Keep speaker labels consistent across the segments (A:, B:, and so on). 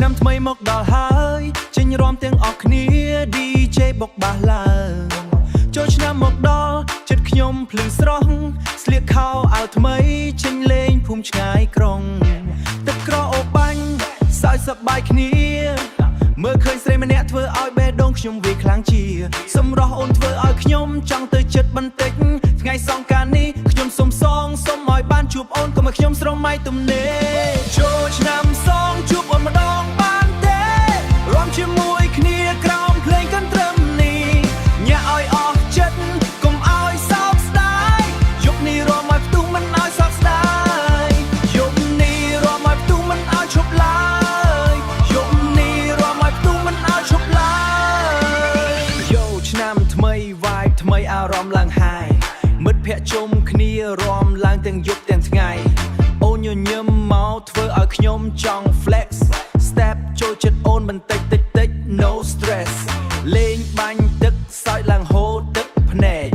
A: ឆ្នាំថ្មីមកដល់ហើយចេញរាំទាំងអស់គ្នា DJ បុកបាសឡើងចូលឆ្នាំមកដល់ចិត្តខ្ញុំភ្លឺស្រស់ស្លៀកខោអាវថ្មីចេញលេងភូមិឆ្ងាយក្រុងទឹកក្រអូបាញ់សើចសប្បាយគ្នាមើលឃើញស្រីម្នាក់ធ្វើឲ្យបេះដូងខ្ញុំវាខ្លាំងជាសម្រស់អូនធ្វើឲ្យខ្ញុំចង់ទៅចិត្តបន្តិចថ្ងៃសង្ការនេះខ្ញុំសុំឲ្យបានជួបអូនកុំឲ្យខ្ញុំស្រមៃទំនេរចូលឆ្នាំសងជួបអូនម្ដងបានទេរាំជាមួយគ្នាក្រោមភ្លេងកាន់ត្រឹមនេះញ៉ាឲ្យអស់ចិត្តកុំឲ្យសោកស្ដាយយប់នេះរាំឲ្យផ្ទុះមិនឲ្យសោកស្ដាយយប់នេះរាំឲ្យផ្ទុះមិនឲ្យឈប់ឡើយយប់នេះរាំឲ្យផ្ទុះមិនឲ្យឈប់ឡើយយកឆ្នាំថ្មីវាយថ្មីអារម្មណ៍ឡើងហាយមិត្តភក្តិជុំគ្នារាំឡើងទាំងយប់ទាំងថ្ងៃអូនញញឹមមកធ្វើឲ្យខ្ញុំចង់ flex step ចូលចិត្តអូនបន្តិចតិច no stress លេងបាញ់ទឹកសើចឡើងហូរទឹកភ្នែក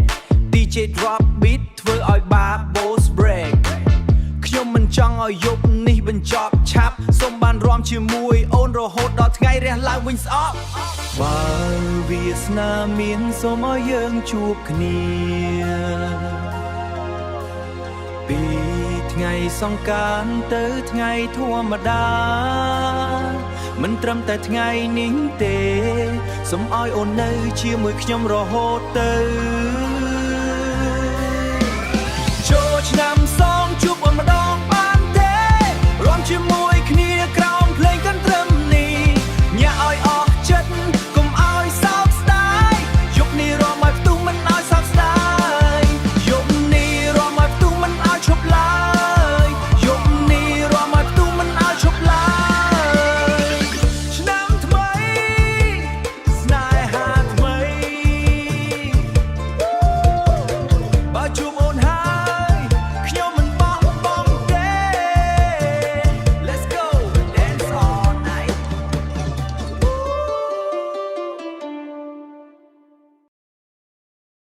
A: DJ drop beat ធ្វើឲ្យបាប boss break ខ្ញុំមិនចង់ឲ្យយប់នេះបញ្ចប់ឆាប់សូមបានរាំជាមួយអូនរហូតដល់ថ្ងៃរះឡើងវិញស្អប់បើវាសនាមានសូមឲ្យយើងជួបគ្នាពីថ្ងៃសង្ការទៅថ្ងៃធម្មតាមិនត្រឹមតែថ្ងៃនេះទេសូមឲ្យអូននៅជាមួយខ្ញុំរហូតទៅចូលឆ្នាំសងជួបអូនម្ដងបានទេរាំជាមួយ